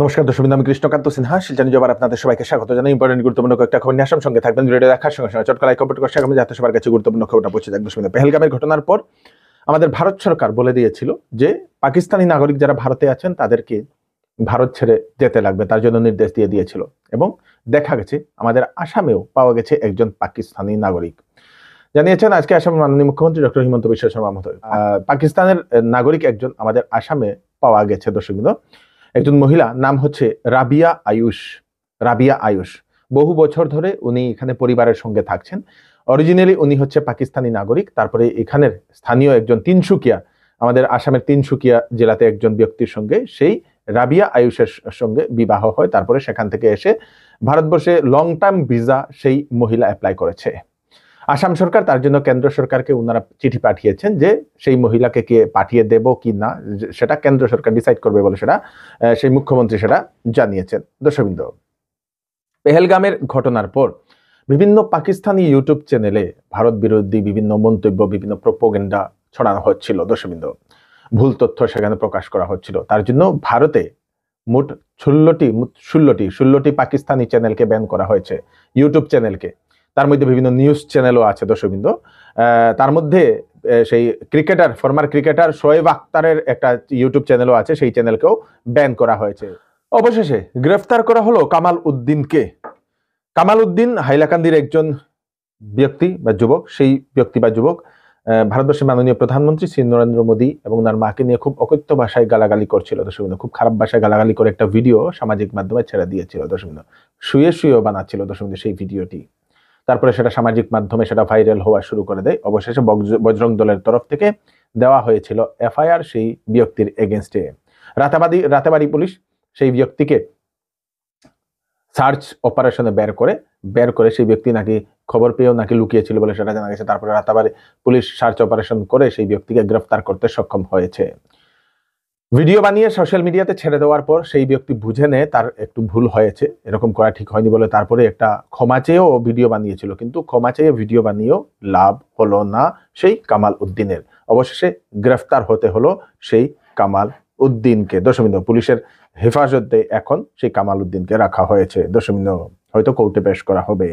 নমস্কার দর্শক, আমি কৃষ্ণকান্ত সিনহা শিলচর জবার আপনাদের সবাইকে স্বাগত জানাই। ইম্পর্টেন্ট গুরুত্বপূর্ণ কয়েকটা খবর নিয়ে আসার সঙ্গে থাকবেন। ভিডিও দেখার সঙ্গে সঙ্গে চটকা লাইক কমেন্ট করে আগামী যাতে সবার কাছে গুরুত্বপূর্ণ খবরটা পৌঁছে যাক। দর্শক, পেহেলগামের ঘটনার পর আমাদের ভারত সরকার বলে দিয়েছিল যে পাকিস্তানি নাগরিক যারা ভারতে আছেন তাদেরকে ভারত ছেড়ে যেতে লাগবে, তার জন্য নির্দেশ দিয়ে দিয়েছিল। এবং দেখা গেছে আমাদের আসামেও পাওয়া গেছে একজন পাকিস্তানি নাগরিক। জানিয়েছেন আজকে আসামের মাননীয় মুখ্যমন্ত্রী ডক্টর হিমন্ত বিশ্ব শর্মা মহোদয়। পাকিস্তানের নাগরিক একজন আমাদের আসামে পাওয়া গেছে। দর্শক, একজন মহিলা, নাম হচ্ছে রাবিয়া আয়ুষ। বহু বছর ধরে উনি এখানে পরিবারের সঙ্গে থাকছেন। অরিজিনালি উনি হচ্ছে পাকিস্তানি নাগরিক। তারপরে এখানের স্থানীয় একজন আমাদের আসামের তিনসুকিয়া জেলাতে একজন ব্যক্তির সঙ্গে সেই রাবিয়া আয়ুষের সঙ্গে বিবাহ হয়। তারপরে সেখান থেকে এসে ভারতবর্ষে লং টার্ম ভিসা সেই মহিলা অ্যাপ্লাই করেছে। আসাম সরকার তার জন্য কেন্দ্র সরকারকে ওনারা চিঠি পাঠিয়েছেন যে সেই মহিলাকে কে পাঠিয়ে দেব কি না সেটা কেন্দ্র সরকার ডিসাইড করবে বলে সেটা সেই মুখ্যমন্ত্রী সেটা জানিয়েছেন। দর্শকবৃন্দ, পেহেলগামের ঘটনার পর বিভিন্ন পাকিস্তানি ইউটিউব চ্যানেলে ভারত বিরোধী বিভিন্ন মন্তব্য, বিভিন্ন প্রোপাগান্ডা ছড়ানো হচ্ছিল। দর্শকবৃন্দ, ভুল তথ্য সেখানে প্রকাশ করা হচ্ছিল। তার জন্য ভারতে মোট 16টি পাকিস্তানি চ্যানেলকে ব্যান করা হয়েছে, ইউটিউব চ্যানেলকে। তার মধ্যে বিভিন্ন নিউজ চ্যানেলও আছে। দর্শকবৃন্দ, তার মধ্যে সেই ফর্মার ক্রিকেটার শোয়েব আখতারের একটা ইউটিউব চ্যানেলও আছে, সেই চ্যানেলকেও ব্যান করা হয়েছে। অবশেষে গ্রেফতার করা হলো কামাল উদ্দিনকে। কামাল উদ্দিন হাইলাকান্দির একজন ব্যক্তি বা যুবক। সেই ব্যক্তি বা যুবক ভারতবর্ষের মাননীয় প্রধানমন্ত্রী শ্রী নরেন্দ্র মোদী এবং ওনার মাকে নিয়ে খুব অকথ্য ভাষায় গালাগালি করছিল। দর্শকবৃন্দ, খুব খারাপ ভাষায় গালাগালি করে একটা ভিডিও সামাজিক মাধ্যমে ছেড়ে দিয়েছিল। দর্শকবৃন্দ, শুয়েও বানাচ্ছিল দর্শকবৃন্দ সেই ভিডিওটি। তারপরে সেটা সামাজিক মাধ্যমে সেটা ভাইরাল হওয়া শুরু করে দেয়। অবশেষে বজরং দলের তরফ থেকে দেওয়া হয়েছিল এফআইআর সেই ব্যক্তির এগেনস্টে। রাতাবাড়ি পুলিশ সেই ব্যক্তিকে সার্চ অপারেশনে বের করে সেই ব্যক্তি নাকি খবর পেয়েও নাকি লুকিয়েছিল বলে সেটা জানা গেছে। তারপরে রাতাবাড়ি পুলিশ সার্চ অপারেশন করে সেই ব্যক্তিকে গ্রেফতার করতে সক্ষম হয়েছে। ভিডিও বানিয়ে সোশ্যাল মিডিয়াতে ছেড়ে দেওয়ার পর সেই ব্যক্তি বুঝে নেয় তার একটু ভুল হয়েছে, এরকম করা ঠিক হয়নি বলে তারপরে একটা ক্ষমা চেয়েও ভিডিও বানিয়েছিল। কিন্তু ক্ষমা চেয়ে ভিডিও বানিয়েও লাভ হলো না সেই কামাল উদ্দিনের। অবশেষে গ্রেফতার হতে হলো সেই কামাল উদ্দিনকে। দর্শকবৃন্দ, পুলিশের হেফাজতে এখন সেই কামাল উদ্দিনকে রাখা হয়েছে। দর্শকবৃন্দ, হয়তো কোর্টে পেশ করা হবে।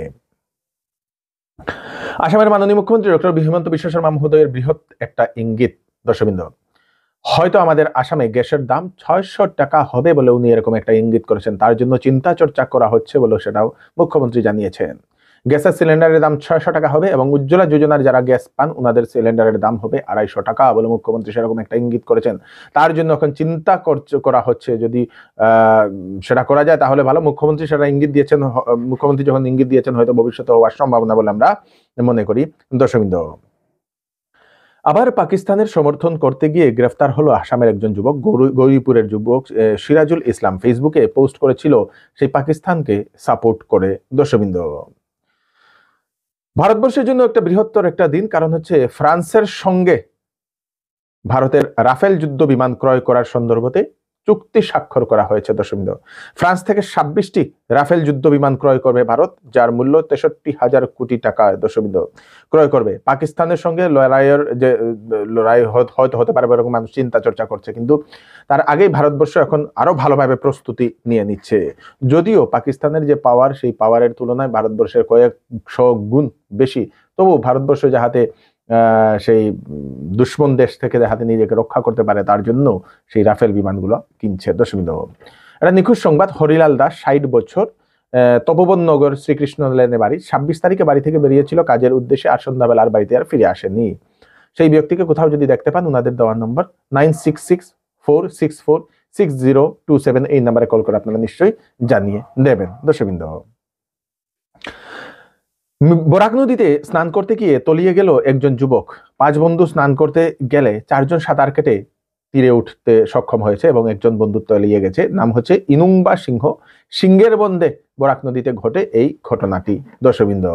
আসামের মাননীয় মুখ্যমন্ত্রী ডক্টর হিমন্ত বিশ্ব শর্মা মহোদয়ের বৃহৎ একটা ইঙ্গিত। দর্শকবৃন্দ, হয়তো আমাদের আসামে গ্যাসের দাম 600 টাকা হবে বলে উনি এরকম একটা ইঙ্গিত করেছেন। তার জন্য চিন্তা চর্চা করা হচ্ছে বলে সেটাও মুখ্যমন্ত্রী জানিয়েছেন। গ্যাসের সিলিন্ডারের দাম 600 টাকা হবে এবং উজ্জ্বলা যোজনার যারা গ্যাস পান ওনাদের সিলিন্ডারের দাম হবে 250 টাকা বলে মুখ্যমন্ত্রী সেরকম একটা ইঙ্গিত করেছেন। তার জন্য এখন চিন্তা করা হচ্ছে যদি সেটা করা যায় তাহলে ভালো। মুখ্যমন্ত্রী সেটা ইঙ্গিত দিয়েছেন। মুখ্যমন্ত্রী যখন ইঙ্গিত দিয়েছেন হয়তো ভবিষ্যতে হওয়ার সম্ভাবনা বলে আমরা মনে করি। দর্শকবৃন্দ, আবার পাকিস্তানের সমর্থন করতে গিয়ে গ্রেফতার হলো আসামের একজন যুবক, গৌরীপুরের যুবক সিরাজুল ইসলাম। ফেসবুকে পোস্ট করেছিল সেই পাকিস্তানকে সাপোর্ট করে। দর্শকবৃন্দ, ভারতবর্ষের জন্য একটা বৃহত্তর একটা দিন, কারণ হচ্ছে ফ্রান্সের সঙ্গে ভারতের রাফেল যুদ্ধ বিমান ক্রয় করার সন্দর্ভতে চুক্তি স্বাক্ষর করা হয়েছে। দর্শকবৃন্দ, ফ্রান্স থেকে 26টি রাফেল যুদ্ধ বিমান ক্রয় করবে ভারত, যার মূল্য 63,000 কোটি টাকা। দর্শকবৃন্দ, ক্রয় করবে। পাকিস্তানের সঙ্গে লড়াই হয়তো হতে পারে এরকম মানুষ চিন্তা চর্চা করছে, কিন্তু তার আগেই ভারতবর্ষ এখন আরো ভালোভাবে প্রস্তুতি নিয়ে নিচ্ছে। যদিও পাকিস্তানের যে পাওয়ার, সেই পাওয়ারের তুলনায় ভারতবর্ষের কয়েকশো গুণ বেশি, তবু ভারতবর্ষ যাহাতে সেই দুশ্মন দেশ থেকে যাহাতে নিজেকে রক্ষা করতে পারে তার জন্য সেই রাফেল বিমানগুলো কিনছে। দর্শকবৃন্দ, এটা নিখুঁত সংবাদ। হরিলাল দাস 60 বছর, তপোবননগর শ্রীকৃষ্ণ লেনে বাড়ি। 26 তারিখে বাড়ি থেকে বেরিয়েছিল কাজের উদ্দেশ্যে, আর সন্ধ্যাবেলার বাড়িতে আর ফিরে আসেনি। সেই ব্যক্তিকে কোথাও যদি দেখতে পান, ওনাদের দেওয়া নম্বর 9664646027 এই নাম্বারে কল করে আপনারা নিশ্চয়ই জানিয়ে দেবেন। দর্শকবৃন্দ, বরাক নদীতে স্নান করতে গিয়ে তলিয়ে গেল একজন যুবক। 5 বন্ধু স্নান করতে গেলে 4 জন সাঁতার কেটে তীরে উঠতে সক্ষম হয়েছে এবং একজন বন্ধু তলিয়ে গেছে। নাম হচ্ছে ইনুংবা সিংহের বন্দে বরাক নদীতে ঘটে এই ঘটনাটি। দর্শকবৃন্দ,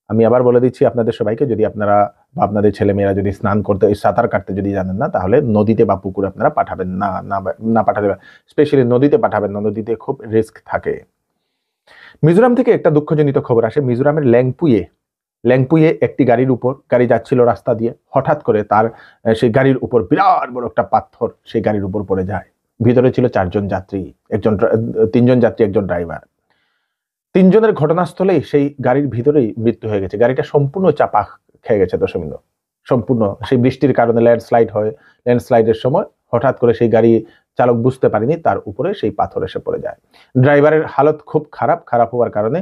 আমি আবার বলে দিচ্ছি আপনাদের সবাইকে, যদি আপনারা বা আপনাদের ছেলেমেয়েরা যদি স্নান করতে, সাঁতার কাটতে যদি জানেন না, তাহলে নদীতে বা পুকুরে আপনারা পাঠাবেন না পাঠাতে, স্পেশালি নদীতে পাঠাবেন না। নদীতে খুব রিস্ক থাকে। মিজোরাম থেকে একটা দুঃখজনিত খবর আসে। মিজোরামের ল্যাংপুয়ে একটি গাড়ি যাচ্ছিল রাস্তা দিয়ে, হঠাৎ করে তার সেই গাড়ির উপর বিরাট বড় একটা পাথর সেই গাড়ির উপর পড়ে যায়। ভিতরে ছিল 4 জন যাত্রী, 3 জন যাত্রী, 1 জন ড্রাইভার। 3 জনের ঘটনাস্থলেই সেই গাড়ির ভিতরেই মৃত্যু হয়ে গেছে। গাড়িটা সম্পূর্ণ চাপা খেয়ে গেছে দর্শকবৃন্দ, সম্পূর্ণ। সেই বৃষ্টির কারণে ল্যান্ডস্লাইড হয়, ল্যান্ডস্লাইডের সময় হঠাৎ করে সেই গাড়ি চালক বুঝতে পারেনি, তার উপরে সেই পাথর এসে পড়ে যায়। ড্রাইভারের হালত খুব খারাপ হওয়ার কারণে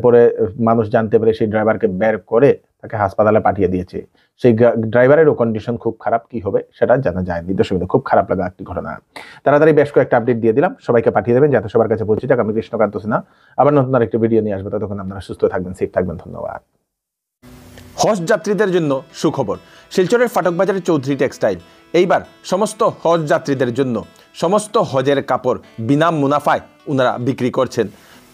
পরে মানুষ জানতে পেরে সেই ড্রাইভারকে বের করে তাকে হাসপাতালে পাঠিয়ে দিয়েছে। সেই ড্রাইভারেরও কন্ডিশন খুব খারাপ, কি হবে সেটা জানা যায়নি দর্শকবৃন্দ। খুব খারাপ লাগা একটি ঘটনা। তাড়াতাড়ি বেশ কয়েকটা আপডেট দিয়ে দিলাম, সবাইকে পাঠিয়ে দেবেন যাতে সবার কাছে পৌঁছে যাক। আমি কৃষ্ণকান্ত সিনহা, আবার নতুন আরেকটি ভিডিও নিয়ে আসবো। ততক্ষণ আপনারা সুস্থ থাকবেন, সেফ থাকবেন। ধন্যবাদ। হজ যাত্রীদের জন্য সুখবর। শিলচরের ফাটক বাজারের চৌধুরী টেক্সটাইল এইবার সমস্ত হজ যাত্রীদের জন্য সমস্ত হজের কাপড় বিনা মুনাফায় ওনারা বিক্রি করছেন।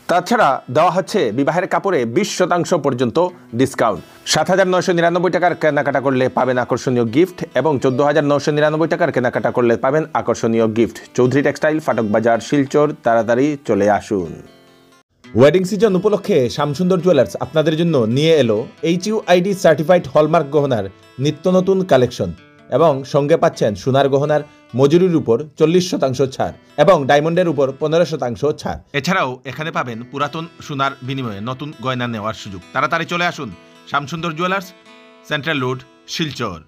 তাছাড়া দেওয়া হচ্ছে বিবাহের কাপড়ে 20% পর্যন্ত ডিসকাউন্ট। 7,999 টাকার কেনাকাটা করলে পাবেন আকর্ষণীয় গিফট এবং 14,999 টাকার কেনাকাটা করলে পাবেন আকর্ষণীয় গিফট। চৌধুরী টেক্সটাইল, ফাটক বাজার, শিলচর। তাড়াতাড়ি চলে আসুন। ওয়েডিং সিজন উপলক্ষে শ্যামসুন্দর জুয়েলার্স আপনাদের জন্য নিয়ে এলো HUID সার্টিফাইড হলমার্ক গহনার নিত্য নতুন কালেকশন এবং সঙ্গে পাচ্ছেন সোনার গহনার মজুরির উপর 40% ছাড় এবং ডায়মন্ডের উপর 15% ছাড়। এছাড়াও এখানে পাবেন পুরাতন সোনার বিনিময়ে নতুন গয়না নেওয়ার সুযোগ। তাড়াতাড়ি চলে আসুন Shyamsundar jewellers, central road, Silchar.